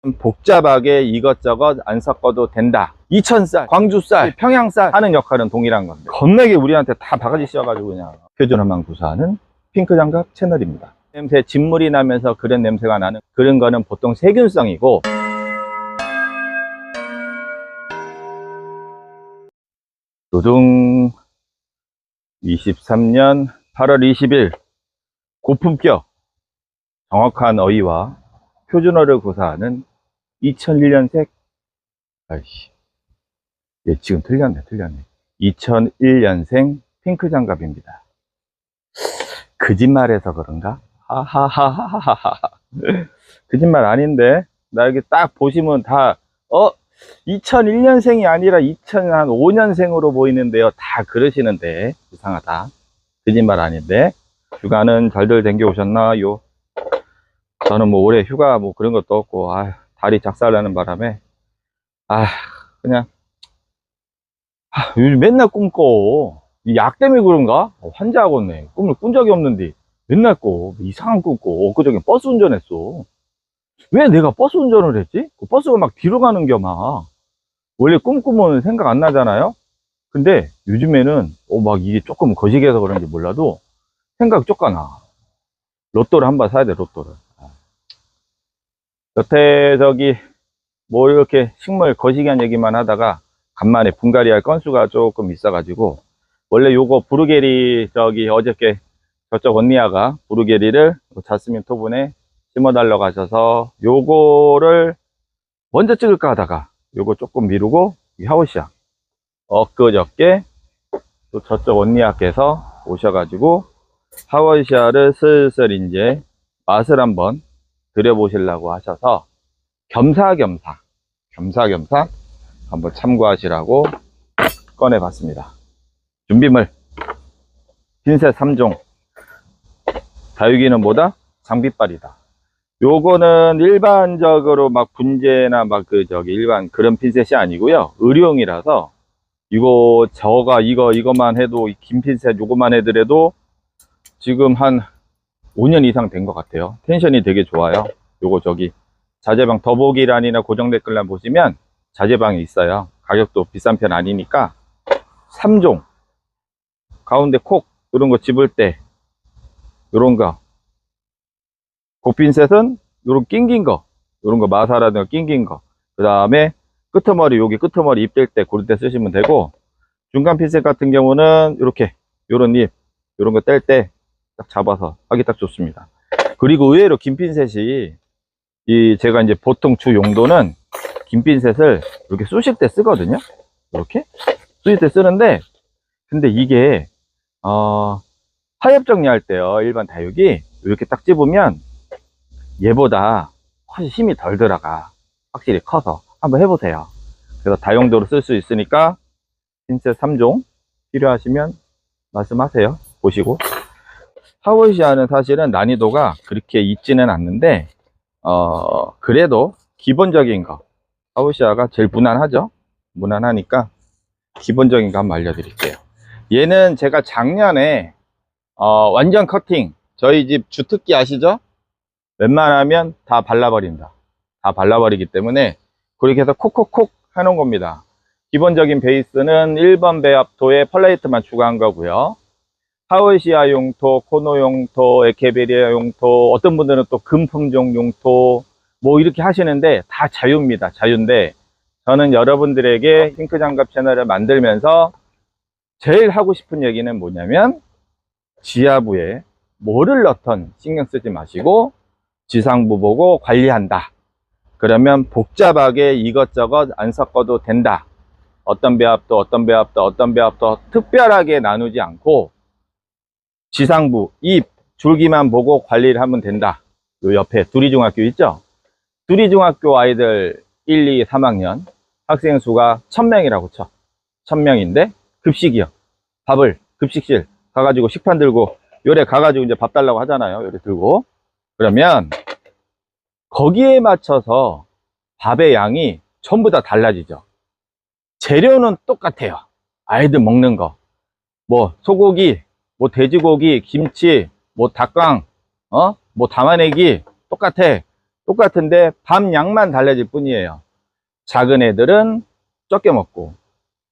복잡하게 이것저것 안 섞어도 된다. 이천쌀, 광주쌀, 평양쌀 하는 역할은 동일한 건데 겁나게 우리한테 다 바가지 씌워가지고 그냥 표준어만 구사하는 핑크장갑 채널입니다. 냄새, 진물이 나면서 그런 냄새가 나는 그런 거는 보통 세균성이고, 두둥 23년 8월 20일 고품격 정확한 어휘와 표준어를 구사하는 2001년생 아이씨 얘 지금 틀렸네 2001년생 핑크장갑입니다. 거짓말해서 그런가? 하하하하하하. 거짓말 아닌데 나 여기 딱 보시면 다 2001년생이 아니라 2005년생으로 보이는데요. 다 그러시는데 이상하다. 거짓말 아닌데. 휴가는 잘들 댕겨 오셨나요? 저는 뭐 올해 휴가 뭐 그런 것도 없고 다리 작살나는 바람에 그냥 요즘 맨날 꿈 꿔. 이 약 때문에 그런가? 환장하겠네. 꿈을 꾼 적이 없는데 맨날 꿔. 이상한 꿈 꿔. 엊그저께 버스 운전했어. 왜 내가 버스 운전을 했지? 그 버스가 막 뒤로 가는 겨 막. 원래 꿈꾸면 생각 안 나잖아요? 근데 요즘에는 막 이게 조금 거시기해서 그런지 몰라도 생각 쫓겨나. 로또를 한번 사야 돼, 로또를. 여태 뭐 이렇게 식물 거시기한 얘기만 하다가 간만에 분갈이 할 건수가 조금 있어가지고, 원래 요거 브루게리 어저께 저쪽 언니야가 브루게리를 자스민 토분에 심어달라고 하셔서 요거를 먼저 찍을까 하다가 요거 조금 미루고 하우시아 엊그저께 또 저쪽 언니야께서 오셔가지고 하우시아를 슬슬 이제 맛을 한번 드려보시려고 하셔서 겸사겸사 한번 참고하시라고 꺼내봤습니다. 준비물 핀셋 3종, 다육이는 뭐다? 장비빨이다. 요거는 일반적으로 막 분재나 일반 그런 핀셋이 아니고요. 의료용이라서 이거만 해도 긴 핀셋 요거만 해더라도 지금 한 5년 이상 된 것 같아요. 텐션이 되게 좋아요. 요거 자재방 더보기란이나 고정 댓글란 보시면 자재방이 있어요. 가격도 비싼 편 아니니까 3종 가운데 콕 이런 거 집을 때 요런 거, 고핀셋은 요런 낑긴 거, 요런 거 마사라든가 낑긴 거, 그 다음에 여기 끄트머리 입 뗄 때 그럴 때 쓰시면 되고, 중간 핀셋 같은 경우는 이렇게 요런 잎 요런 거 뗄 때 딱 잡아서 하기 딱 좋습니다. 그리고 의외로 긴 핀셋이 제가 이제 보통 주 용도는 긴 핀셋을 이렇게 쑤실 때 쓰거든요. 이렇게 쑤실 때 쓰는데, 근데 이게 타협 정리할 때요, 일반 다육이 이렇게 딱 집으면 얘보다 훨씬 힘이 덜 들어가. 확실히 커서 한번 해보세요. 그래서 다용도로 쓸 수 있으니까 핀셋 3종 필요하시면 말씀하세요. 보시고. 하우시아는 사실은 난이도가 그렇게 있지는 않는데 그래도 기본적인 거, 하우시아가 제일 무난하죠. 무난하니까 기본적인 거 한번 알려드릴게요. 얘는 제가 작년에 완전 커팅, 저희 집 주특기 아시죠? 웬만하면 다 발라버린다. 다 발라버리기 때문에 그렇게 해서 콕콕콕 해놓은 겁니다. 기본적인 베이스는 1번 배합토에 펄라이트만 추가한 거고요. 하우시아 용토, 코노 용토, 에케베리아 용토, 어떤 분들은 또 금품종 용토 뭐 이렇게 하시는데 다 자유입니다. 자유인데 저는 여러분들에게 핑크장갑 채널을 만들면서 제일 하고 싶은 얘기는 뭐냐면, 지하부에 뭐를 넣던 신경 쓰지 마시고 지상부 보고 관리한다. 그러면 복잡하게 이것저것 안 섞어도 된다. 어떤 배합도 특별하게 나누지 않고 지상부, 잎, 줄기만 보고 관리를 하면 된다. 요 옆에 두리중학교 있죠? 두리중학교 아이들 1, 2, 3학년 학생 수가 1000명이라고 쳐. 1000명인데 급식이요. 밥을 급식실 가가지고 식판 들고 요래 가가지고 이제 밥 달라고 하잖아요. 요래 들고. 그러면 거기에 맞춰서 밥의 양이 전부 다 달라지죠. 재료는 똑같아요. 아이들 먹는 거. 뭐 소고기, 뭐 돼지고기, 김치, 뭐 닭강, 뭐 담아내기 똑같아. 똑같은데 밤 양만 달라질 뿐이에요. 작은 애들은 적게 먹고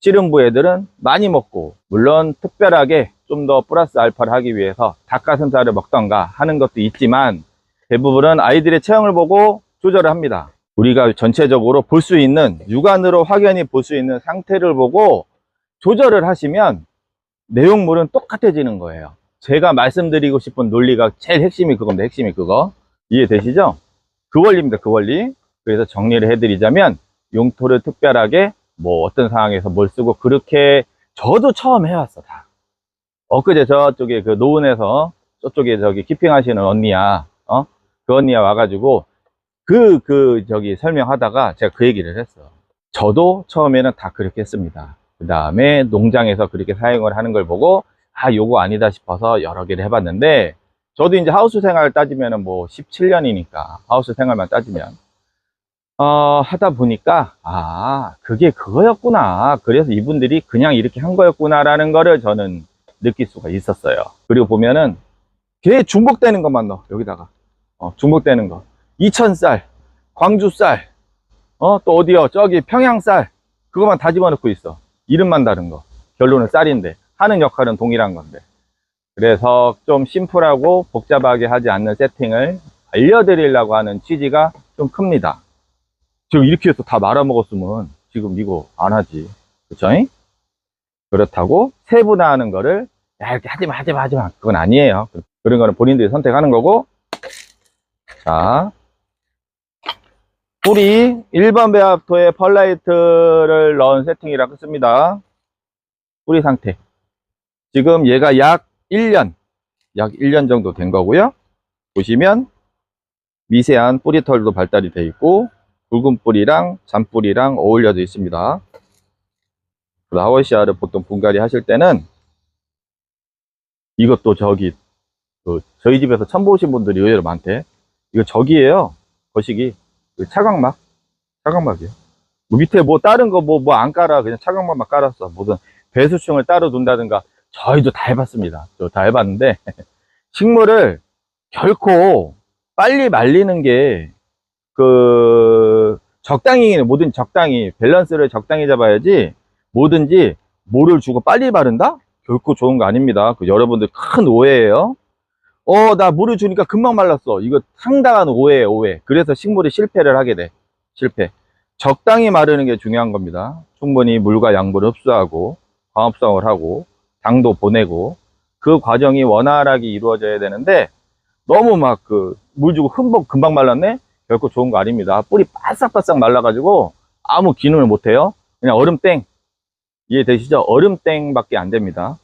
씨름부 애들은 많이 먹고, 물론 특별하게 좀 더 플러스 알파를 하기 위해서 닭가슴살을 먹던가 하는 것도 있지만 대부분은 아이들의 체형을 보고 조절을 합니다. 우리가 전체적으로 볼 수 있는, 육안으로 확연히 볼 수 있는 상태를 보고 조절을 하시면 내용물은 똑같아지는 거예요. 제가 말씀드리고 싶은 논리가 제일 핵심이 그겁니다. 핵심이 그거. 이해되시죠? 그 원리입니다. 그 원리. 그래서 정리를 해드리자면, 용토를 특별하게 뭐 어떤 상황에서 뭘 쓰고, 그렇게 저도 처음 해왔어. 다 엊그제 저쪽에 그 노은에서 저쪽에 저기 키핑 하시는 언니야, 그 언니야 와가지고 저기 설명하다가 제가 그 얘기를 했어. 저도 처음에는 다 그렇게 했습니다. 그 다음에 농장에서 그렇게 사용을 하는 걸 보고, 아, 요거 아니다 싶어서 여러 개를 해봤는데, 저도 이제 하우스 생활 따지면은 뭐 17년이니까, 하우스 생활만 따지면, 하다 보니까, 아, 그게 그거였구나. 그래서 이분들이 그냥 이렇게 한 거였구나라는 거를 저는 느낄 수가 있었어요. 그리고 보면은, 걔 중복되는 것만 넣어, 여기다가. 중복되는 거. 이천쌀, 광주쌀, 또 어디요? 저기 평양쌀. 그것만 다 집어넣고 있어. 이름만 다른 거. 결론은 쌀인데. 하는 역할은 동일한 건데. 그래서 좀 심플하고 복잡하게 하지 않는 세팅을 알려드리려고 하는 취지가 좀 큽니다. 지금 이렇게 해서 다 말아먹었으면 지금 이거 안 하지. 그쵸? 그렇다고 세분화하는 거를, 야, 이렇게 하지마. 그건 아니에요. 그런 거는 본인들이 선택하는 거고. 자. 뿌리 1번 배합토에 펄라이트를 넣은 세팅이라고 씁니다. 뿌리 상태. 지금 얘가 약 1년 정도 된 거고요. 보시면 미세한 뿌리털도 발달이 되어 있고, 굵은 뿌리랑 잔뿌리랑 어울려져 있습니다. 하워시아를 보통 분갈이 하실 때는, 이것도 저기 저희 집에서 처음 보신 분들이 의외로 많대. 이거 저기예요. 거시기 차광막이에요. 뭐 밑에 뭐 다른 거 뭐 안 깔아. 그냥 차광막만 깔았어. 무슨 배수충을 따로 둔다든가. 저희도 다 해봤습니다. 저 다 해봤는데 식물을 결코 빨리 말리는 게 적당히, 뭐든 적당히 밸런스를 적당히 잡아야지, 뭐든지 뭐를 주고 빨리 바른다? 결코 좋은 거 아닙니다. 여러분들 큰 오해예요. 나 물을 주니까 금방 말랐어. 이거 상당한 오해예요, 오해. 그래서 식물이 실패를 하게 돼. 실패. 적당히 마르는 게 중요한 겁니다. 충분히 물과 양분을 흡수하고 광합성을 하고 당도 보내고, 그 과정이 원활하게 이루어져야 되는데, 너무 막 물 주고 금방 말랐네? 결코 좋은 거 아닙니다. 뿌리 바싹바싹 말라가지고 아무 기능을 못 해요. 그냥 얼음땡. 이해되시죠? 얼음땡밖에 안 됩니다.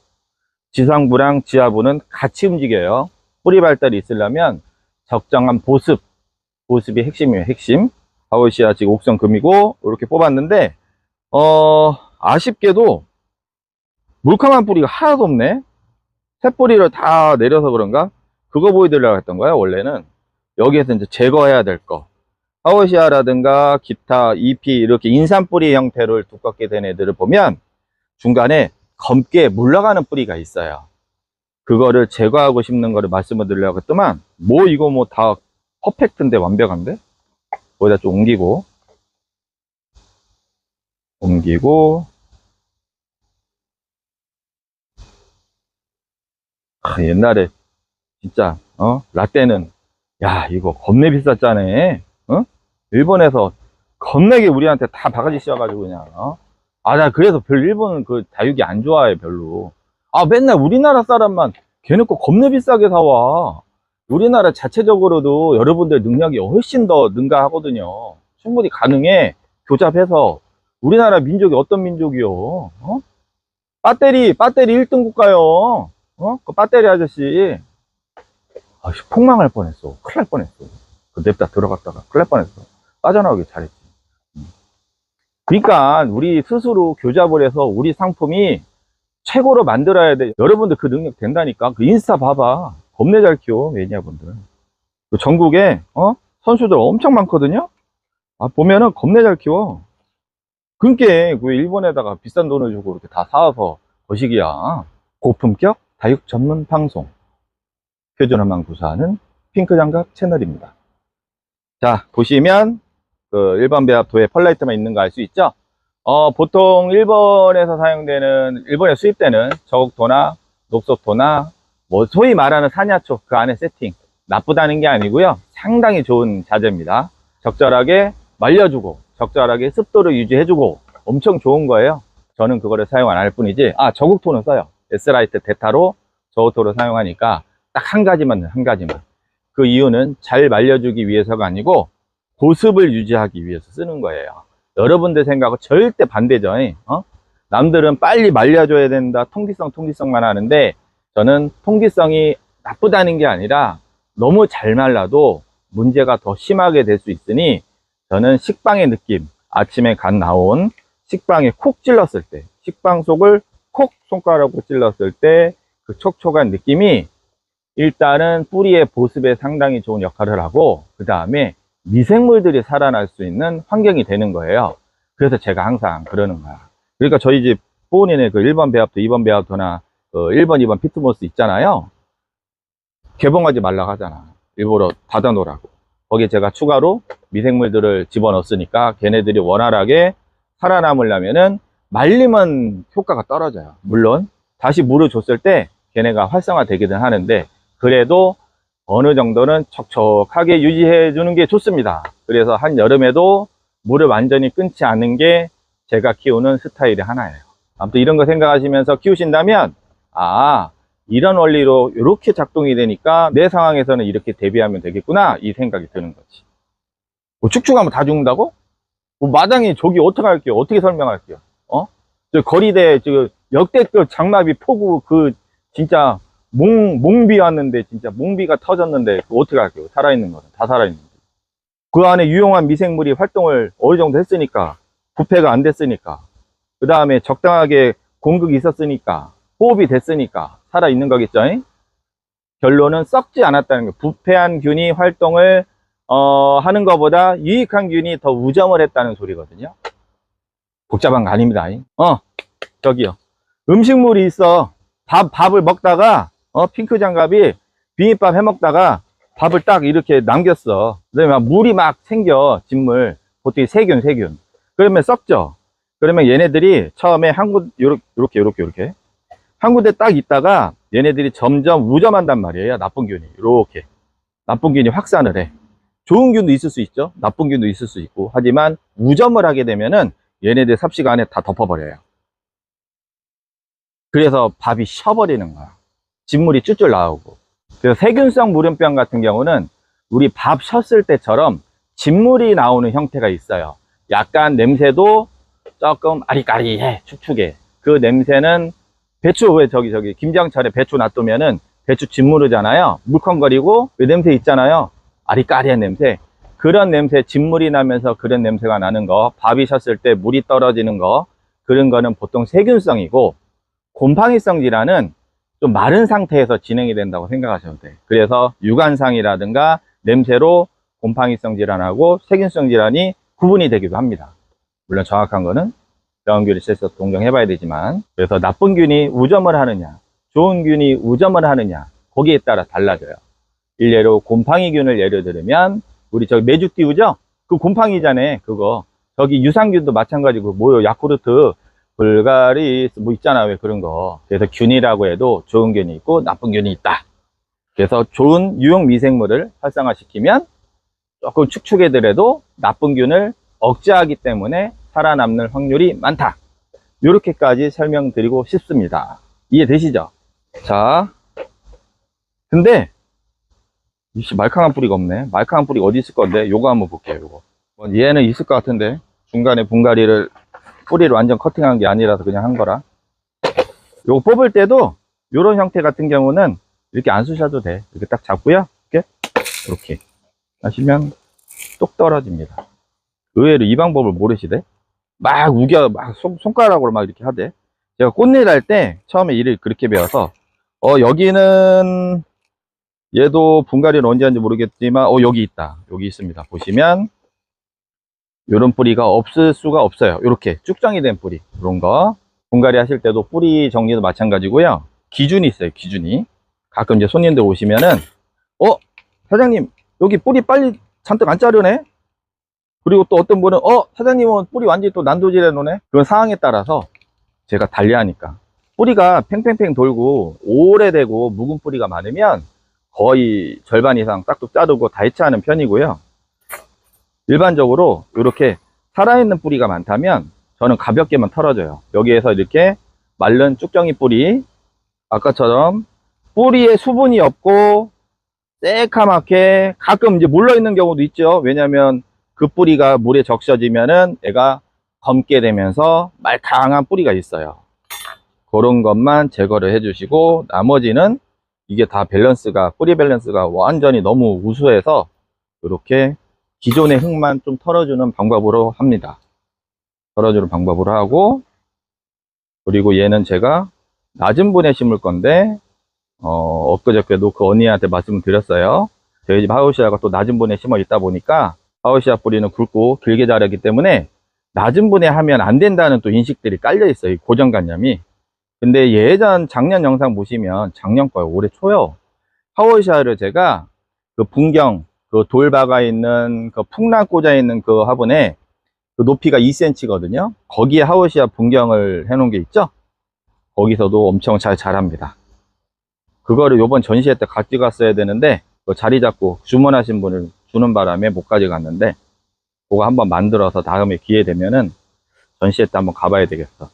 지상부랑 지하부는 같이 움직여요. 뿌리 발달이 있으려면 적정한 보습이 핵심이에요. 핵심. 하워시아 지금 옥성 금이고 이렇게 뽑았는데, 아쉽게도 물컹한 뿌리가 하나도 없네. 새뿌리를 다 내려서 그런가? 그거 보여드리려고 했던 거야. 원래는 여기에서 이제 제거해야 될 거, 하워시아라든가 기타 잎이 이렇게 인삼뿌리 형태를 두껍게 된 애들을 보면 중간에 검게 물러가는 뿌리가 있어요. 그거를 제거하고 싶는 거를 말씀을 드리려고 했더만, 뭐 이거 뭐 다 퍼펙트인데, 완벽한데? 거기다 좀 옮기고 옛날에 진짜 라떼는, 야, 이거 겁내 비쌌잖아. 일본에서 겁나게 우리한테 다 바가지 씌워가지고 그냥. 나 그래서 별로 일본은 그 다육이 안 좋아해, 별로. 맨날 우리나라 사람만 걔네거 겁내 비싸게 사와. 우리나라 자체적으로도 여러분들 능력이 훨씬 더 능가하거든요. 충분히 가능해. 교잡해서. 우리나라 민족이 어떤 민족이요? 배터리 1등 국가요. 그 배터리 아저씨. 폭망할 뻔했어. 큰일 날 뻔했어. 냅다 들어갔다가 큰일 날 뻔했어. 빠져나오길 잘했지. 그러니까 우리 스스로 교잡을 해서 우리 상품이 최고로 만들어야 돼. 여러분들 그 능력 된다니까. 그 인스타 봐봐. 겁내 잘 키워, 매니아분들. 전국에 선수들 엄청 많거든요. 보면은 겁내 잘 키워. 그러니까 그 일본에다가 비싼 돈을 주고 이렇게 다 사와서 거시기야. 고품격 다육 전문 방송, 표준어만 구사하는 핑크장갑 채널입니다. 자, 보시면 그 1번 배합토에 펄라이트만 있는 거 알 수 있죠? 보통 일본에서 사용되는, 일본에 수입되는 저옥토나 녹소토나 뭐 소위 말하는 산야초 그 안에 세팅 나쁘다는 게 아니고요, 상당히 좋은 자재입니다. 적절하게 말려주고 적절하게 습도를 유지해주고 엄청 좋은 거예요. 저는 그거를 사용 안 할 뿐이지, 저국토는 써요. S라이트 데타로 저옥토를 사용하니까 딱 한 가지만, 한 가지만. 그 이유는 잘 말려주기 위해서가 아니고 보습을 유지하기 위해서 쓰는 거예요. 여러분들 생각은 절대 반대죠. 남들은 빨리 말려줘야 된다, 통기성만 하는데, 저는 통기성이 나쁘다는 게 아니라 너무 잘 말라도 문제가 더 심하게 될 수 있으니, 저는 식빵의 느낌, 아침에 갓 나온 식빵에 콕 찔렀을 때, 식빵 속을 콕 손가락으로 찔렀을 때 그 촉촉한 느낌이 일단은 뿌리의 보습에 상당히 좋은 역할을 하고, 그 다음에 미생물들이 살아날 수 있는 환경이 되는 거예요. 그래서 제가 항상 그러는 거야. 그러니까 저희 집 보온인에 그 1번 배합토, 2번 배합토나 1번, 2번 피트모스 있잖아요. 개봉하지 말라고 하잖아. 일부러 닫아 놓으라고. 거기에 제가 추가로 미생물들을 집어넣었으니까 걔네들이 원활하게 살아남으려면은 말리면 효과가 떨어져요. 물론 다시 물을 줬을 때 걔네가 활성화 되기는 하는데, 그래도 어느 정도는 촉촉하게 유지해 주는 게 좋습니다. 그래서 한여름에도 물을 완전히 끊지 않는 게 제가 키우는 스타일의 하나예요. 아무튼 이런 거 생각하시면서 키우신다면, 이런 원리로 이렇게 작동이 되니까 내 상황에서는 이렇게 대비하면 되겠구나, 이 생각이 드는 거지. 뭐 축축하면 다 죽는다고? 뭐 마당에 저기 어떻게 할게요? 어떻게 설명할게요? 저 거리대 역대급 장마비 폭우 진짜 몽비 왔는데, 진짜 몽비가 터졌는데 그거 어떻게 할게요? 살아있는 거는 다 살아있는데, 그 안에 유용한 미생물이 활동을 어느 정도 했으니까, 부패가 안 됐으니까, 그 다음에 적당하게 공급이 있었으니까, 호흡이 됐으니까 살아있는 거겠죠. 결론은 썩지 않았다는 거. 부패한 균이 활동을 하는 것보다 유익한 균이 더 우점을 했다는 소리거든요. 복잡한 거 아닙니다. 저기요, 음식물이 있어. 밥을 먹다가 핑크 장갑이 비빔밥 해 먹다가 밥을 딱 이렇게 남겼어. 그다음에 물이 막 생겨, 진물. 보통 세균. 그러면 썩죠. 그러면 얘네들이 처음에 한 군데 요렇게 한 군데 딱 있다가 얘네들이 점점 우점한단 말이에요. 나쁜 균이 이렇게, 나쁜 균이 확산을 해. 좋은 균도 있을 수 있죠, 나쁜 균도 있을 수 있고. 하지만 우점을 하게 되면은 얘네들 삽시가 안에 다 덮어버려요. 그래서 밥이 쉬어버리는 거야. 진물이 쭈쭈 나오고. 그래서 세균성 물음병 같은 경우는 우리 밥 쉬었을 때처럼 진물이 나오는 형태가 있어요. 약간 냄새도 조금 아리까리해, 축축해. 그 냄새는 배추, 왜 저기 김장철에 배추 놔두면은 배추 진무르잖아요. 물컹거리고 그 냄새 있잖아요. 아리까리한 냄새. 그런 냄새, 진물이 나면서 그런 냄새가 나는 거, 밥이 셨을 때 물이 떨어지는 거, 그런 거는 보통 세균성이고, 곰팡이성 질환은 좀 마른 상태에서 진행이 된다고 생각하셔도 돼요. 그래서 유관상이라든가 냄새로 곰팡이성 질환하고 세균성 질환이 구분이 되기도 합니다. 물론 정확한 거는 병원균이 있어서 동정해 봐야 되지만, 그래서 나쁜 균이 우점을 하느냐, 좋은 균이 우점을 하느냐, 거기에 따라 달라져요. 일례로 곰팡이균을 예를 들면, 우리 저기 메주 띄우죠? 그 곰팡이잖아요. 그거 저기 유산균도 마찬가지고, 뭐요, 야쿠르트, 불가리 뭐 있잖아, 왜 그런 거. 그래서 균이라고 해도 좋은 균이 있고 나쁜 균이 있다. 그래서 좋은 유용 미생물을 활성화시키면 조금 축축해더라도 나쁜 균을 억제하기 때문에 살아남는 확률이 많다. 이렇게까지 설명드리고 싶습니다. 이해되시죠? 자, 근데 말캉한 뿌리가 없네. 말캉한 뿌리가 어디 있을 건데, 요거 한번 볼게요. 요거 얘는 있을 것 같은데, 중간에 분갈이를, 뿌리를 완전 커팅한 게 아니라서 그냥 한 거라. 요거 뽑을 때도 요런 형태 같은 경우는 이렇게 안 쑤셔도 돼. 이렇게 딱 잡고요, 이렇게 하시면 똑 떨어집니다. 의외로 이 방법을 모르시대. 막 손가락으로 막 이렇게 하대. 제가 꽃일 할 때 처음에 일을 그렇게 배워서, 여기는 얘도 분갈이를 언제 하는지 모르겠지만, 여기 있다. 여기 있습니다. 보시면 요런 뿌리가 없을 수가 없어요. 이렇게 쭉정이 된 뿌리, 이런 거 분갈이 하실 때도 뿌리 정리도 마찬가지고요. 기준이 있어요. 기준이. 가끔 이제 손님들 오시면은, 사장님 여기 뿌리 빨리 잔뜩 안 자르네. 그리고 또 어떤 분은 사장님은 뿌리 완전히 또 난도질해 놓네. 그건 상황에 따라서 제가 달리하니까. 뿌리가 팽팽팽 돌고 오래되고 묵은 뿌리가 많으면 거의 절반 이상 싹둑 자르고 다 해체하는 편이고요. 일반적으로 이렇게 살아있는 뿌리가 많다면 저는 가볍게만 털어줘요. 여기에서 이렇게 마른 쭉정이 뿌리, 아까처럼 뿌리에 수분이 없고 새카맣게 가끔 이제 물러있는 경우도 있죠. 왜냐면 그 뿌리가 물에 적셔지면은 애가 검게 되면서 말캉한 뿌리가 있어요. 그런 것만 제거를 해주시고, 나머지는 이게 다 뿌리 밸런스가 완전히 너무 우수해서 이렇게 기존의 흙만 좀 털어주는 방법으로 합니다. 털어주는 방법으로 하고, 그리고 얘는 제가 낮은 분에 심을 건데, 엊그저께도 그 언니한테 말씀을 드렸어요. 저희 집 하우시아가 또 낮은 분에 심어 있다 보니까 하우시아 뿌리는 굵고 길게 자라기 때문에 낮은 분에 하면 안 된다는 또 인식들이 깔려 있어요. 이 고정관념이. 근데 작년 영상 보시면 작년 거요. 올해 초요. 하우시아를 제가 그 분경, 그 돌 박아 있는 그 풍랑 꽂아 있는 그 화분에 그 높이가 2cm거든요. 거기에 하우시아 분경을 해 놓은 게 있죠. 거기서도 엄청 잘 자랍니다. 그거를 요번 전시회 때 가져갔어야 되는데 그 자리 잡고 주문하신 분을 주는 바람에 못 가져갔는데, 그거 한번 만들어서 다음에 기회 되면은 전시회 때 한번 가봐야 되겠어.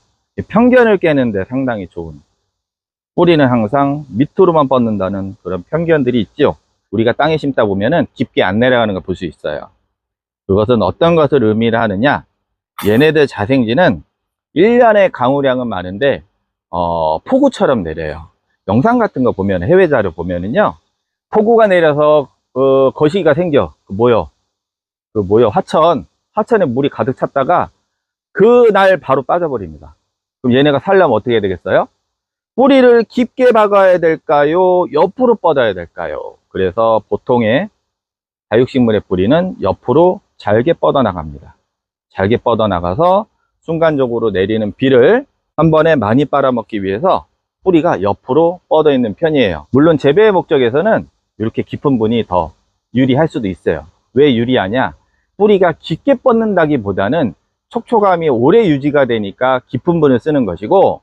편견을 깨는데 상당히 좋은, 뿌리는 항상 밑으로만 뻗는다는 그런 편견들이 있죠. 우리가 땅에 심다 보면은 깊게 안 내려가는 걸 볼 수 있어요. 그것은 어떤 것을 의미를 하느냐, 얘네들 자생지는 1년에 강우량은 많은데 폭우처럼 내려요. 영상 같은 거 보면, 해외 자료 보면은요, 폭우가 내려서 거시기가 생겨. 하천에 물이 가득 찼다가 그날 바로 빠져버립니다. 그럼 얘네가 살려면 어떻게 해야 되겠어요? 뿌리를 깊게 박아야 될까요? 옆으로 뻗어야 될까요? 그래서 보통의 다육식물의 뿌리는 옆으로 잘게 뻗어 나갑니다. 잘게 뻗어 나가서 순간적으로 내리는 비를 한 번에 많이 빨아먹기 위해서 뿌리가 옆으로 뻗어 있는 편이에요. 물론 재배의 목적에서는 이렇게 깊은 분이 더 유리할 수도 있어요. 왜 유리하냐? 뿌리가 깊게 뻗는다기보다는 촉촉함이 오래 유지가 되니까 깊은 분을 쓰는 것이고,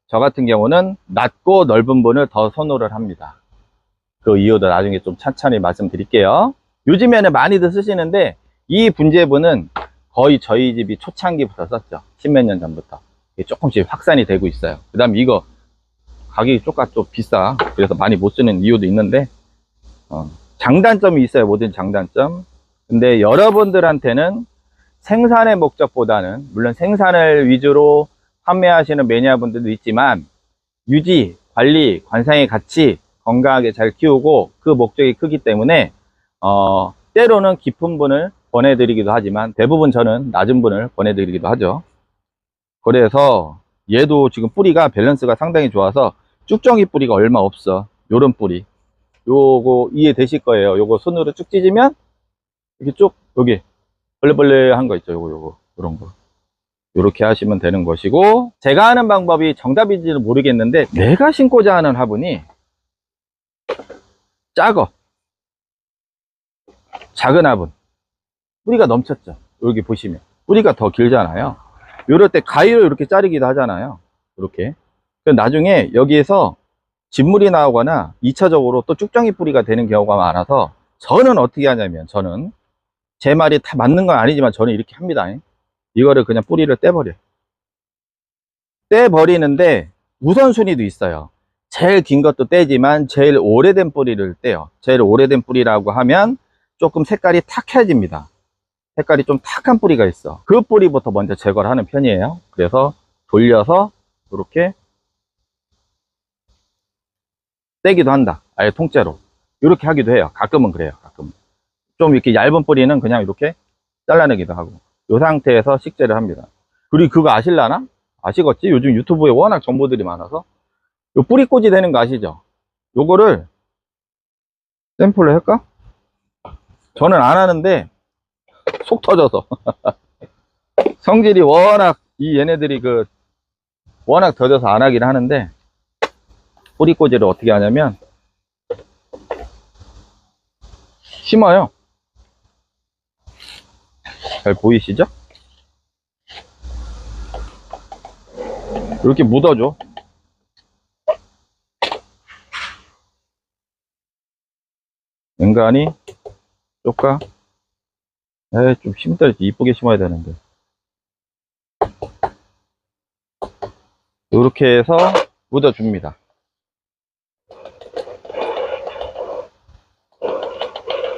저 같은 경우는 낮고 넓은 분을 더 선호를 합니다. 그 이유도 나중에 좀 찬찬히 말씀드릴게요. 요즘에는 많이들 쓰시는데 이 분재분은 거의 저희 집이 초창기부터 썼죠. 10몇 년 전부터. 조금씩 확산이 되고 있어요. 그 다음에 이거 가격이 좀 비싸. 그래서 많이 못 쓰는 이유도 있는데, 장단점이 있어요. 모든 장단점. 근데 여러분들한테는 생산의 목적보다는, 물론 생산을 위주로 판매하시는 매니아분들도 있지만, 유지, 관리, 관상의 가치, 건강하게 잘 키우고 그 목적이 크기 때문에 때로는 깊은 분을 보내드리기도 하지만 대부분 저는 낮은 분을 보내드리기도 하죠. 그래서 얘도 지금 뿌리가 밸런스가 상당히 좋아서 쭉정이 뿌리가 얼마 없어. 요런 뿌리, 요거 이해되실 거예요. 요거 손으로 쭉 찢으면 이렇게 쭉, 여기 벌레벌레한 거 있죠. 요런 거 요렇게 하시면 되는 것이고, 제가 하는 방법이 정답인지는 모르겠는데 내가 심고자 하는 화분이 작은 화분, 뿌리가 넘쳤죠. 여기 보시면 뿌리가 더 길잖아요. 이럴 때 가위로 이렇게 자르기도 하잖아요. 이렇게. 나중에 여기에서 진물이 나오거나 2차적으로 또 쭉정이 뿌리가 되는 경우가 많아서, 저는 어떻게 하냐면, 저는 제 말이 다 맞는 건 아니지만 저는 이렇게 합니다. 이거를 그냥 뿌리를 떼버리는데 우선순위도 있어요. 제일 긴 것도 떼지만 제일 오래된 뿌리를 떼요. 제일 오래된 뿌리라고 하면 조금 색깔이 탁해집니다. 색깔이 좀 탁한 뿌리가 있어. 그 뿌리부터 먼저 제거를 하는 편이에요. 그래서 돌려서 이렇게 떼기도 한다. 아예 통째로 이렇게 하기도 해요. 가끔은 그래요. 가끔은 좀 이렇게 얇은 뿌리는 그냥 이렇게 잘라내기도 하고, 이 상태에서 식재를 합니다. 그리고 그거 아실라나? 아시겠지? 요즘 유튜브에 워낙 정보들이 많아서 요 뿌리꽂이 되는 거 아시죠? 요거를 샘플로 할까? 저는 안 하는데 속 터져서 성질이 워낙, 얘네들이 워낙 더뎌서 안 하긴 하는데, 뿌리꽂이를 어떻게 하냐면 심어요. 잘 보이시죠? 이렇게 묻어줘. 인간이 쪽가 좀 심다. 이쁘게 심어야 되는데. 이렇게 해서 묻어줍니다.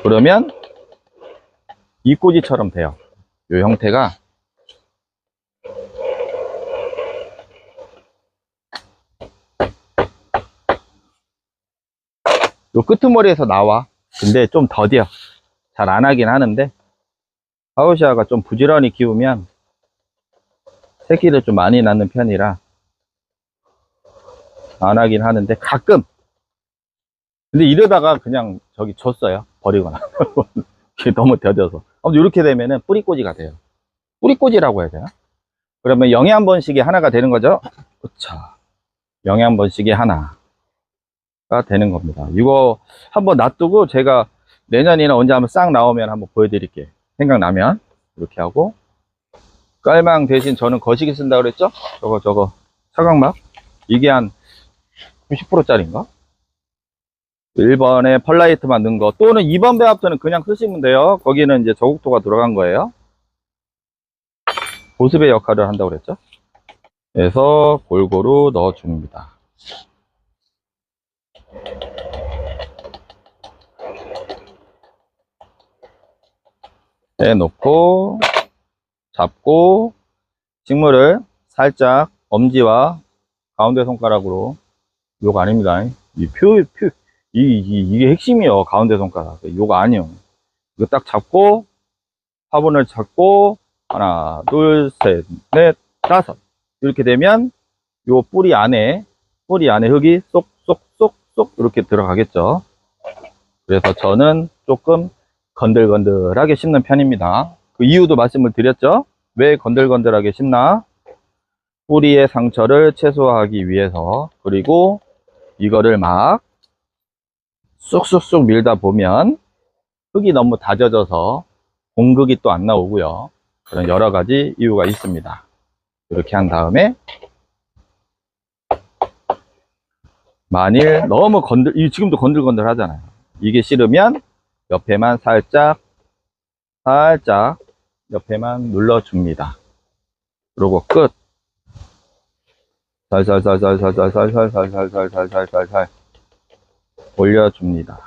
그러면 이꼬지처럼 돼요. 이 형태가. 요 끄트머리에서 나와. 근데 좀 더뎌. 잘 안 하긴 하는데, 하우시아가 좀 부지런히 키우면 새끼를 좀 많이 낳는 편이라 안 하긴 하는데, 가끔. 근데 이러다가 그냥 저기 줬어요. 버리거나. 너무 더뎌서. 아무튼 이렇게 되면은 뿌리꽂이가 돼요. 뿌리꽂이라고 해야 되나? 그러면 영에 한 번씩이 하나가 되는 거죠. 자, 영에 한 번씩이 하나가 되는 겁니다. 이거 한번 놔두고 제가 내년이나 언제 한번 싹 나오면 한번 보여드릴게요. 생각나면. 이렇게 하고, 깔망 대신 저는 거시기 쓴다고 그랬죠? 저거 사각막. 이게 한 90%짜리인가? 1번에 펄라이트만 넣은 거, 또는 2번 배합토는 그냥 쓰시면 돼요. 거기는 이제 저국토가 들어간 거예요. 보습의 역할을 한다고 그랬죠. 그래서 골고루 넣어줍니다. 해놓고 잡고 식물을 살짝 엄지와 가운데 손가락으로, 욕 아닙니다. 이게 핵심이요. 가운데 손가락. 요거 아니요. 이거 딱 잡고, 화분을 잡고, 하나, 둘, 셋, 넷, 다섯. 이렇게 되면, 요 뿌리 안에 흙이 쏙 이렇게 들어가겠죠. 그래서 저는 조금 건들건들하게 심는 편입니다. 그 이유도 말씀을 드렸죠. 왜 건들건들하게 심나? 뿌리의 상처를 최소화하기 위해서. 그리고 이거를 막 쑥쑥쑥 밀다 보면 흙이 너무 다져져서 공극이 또 안 나오고요. 그런 여러 가지 이유가 있습니다. 이렇게 한 다음에, 만일 너무 지금도 건들건들 하잖아요. 이게 싫으면 옆에만 살짝 옆에만 눌러줍니다. 그리고 끝. 살살 올려줍니다.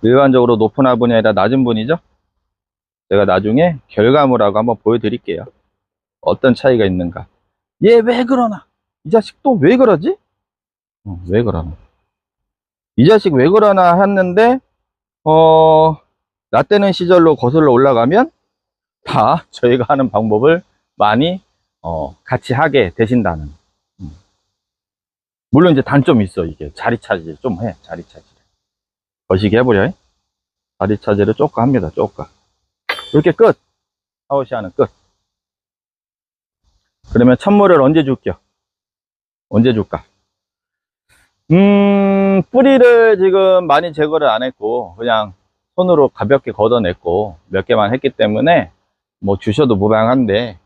일반적으로 높은 화분이 아니라 낮은 분이죠. 제가 나중에 결과물하고 한번 보여드릴게요. 어떤 차이가 있는가. 얘 왜 그러나? 이 자식 또 왜 그러지? 왜 그러나? 이 자식 왜 그러나 했는데, 라떼는 시절로 거슬러 올라가면 다 저희가 하는 방법을 많이 같이 하게 되신다는. 물론 이제 단점이 있어. 이게 자리 차지 좀 해. 자리 차지 거시기 해보려. 자리 차지를 조금 합니다. 조금. 이렇게 끝. 하우시아는 끝. 그러면 천물을 언제 줄게요? 언제 줄까? 뿌리를 지금 많이 제거를 안 했고, 그냥 손으로 가볍게 걷어냈고, 몇 개만 했기 때문에, 뭐 주셔도 무방한데,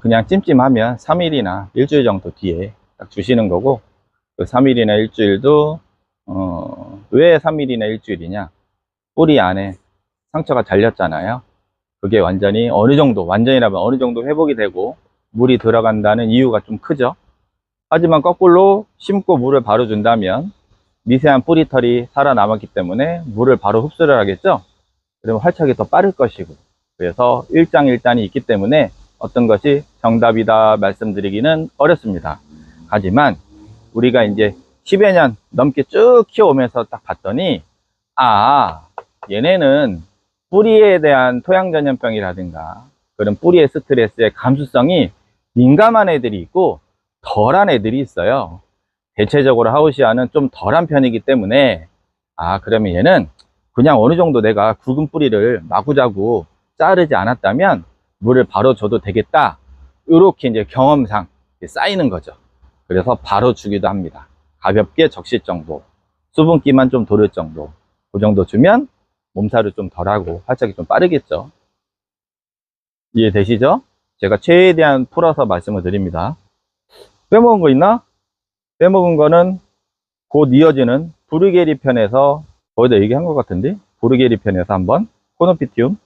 그냥 찜찜하면 3일이나 일주일 정도 뒤에 딱 주시는 거고, 그 3일이나 일주일도, 왜 3일이나 일주일이냐? 뿌리 안에 상처가 잘렸잖아요. 그게 완전히라면 어느 정도 회복이 되고, 물이 들어간다는 이유가 좀 크죠. 하지만 거꾸로 심고 물을 바로 준다면 미세한 뿌리털이 살아남았기 때문에 물을 바로 흡수를 하겠죠. 그러면 활착이 더 빠를 것이고, 그래서 일장일단이 있기 때문에 어떤 것이 정답이다 말씀드리기는 어렵습니다. 하지만 우리가 이제 10여 년 넘게 쭉 키워오면서 딱 봤더니, 얘네는 뿌리에 대한 토양전염병이라든가 그런 뿌리의 스트레스의 감수성이 민감한 애들이 있고 덜한 애들이 있어요. 대체적으로 하우시아는 좀 덜한 편이기 때문에, 그러면 얘는 그냥 어느 정도 내가 굵은 뿌리를 마구자구 자르지 않았다면 물을 바로 줘도 되겠다. 이렇게 이제 경험상 쌓이는 거죠. 그래서 바로 주기도 합니다. 가볍게 적실 정도, 수분기만 좀 도를 정도, 그 정도 주면 몸살을 좀 덜하고 활착이 좀 빠르겠죠. 이해되시죠? 제가 최대한 풀어서 말씀을 드립니다. 빼먹은 거 있나? 빼먹은 거는 곧 이어지는 부르게리 편에서 거의 다 얘기한 것 같은데, 부르게리 편에서 한번 코노피티움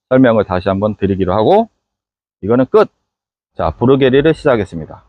설명을 다시 한번 드리기로 하고, 이거는 끝! 자, 부르게리를 시작하겠습니다.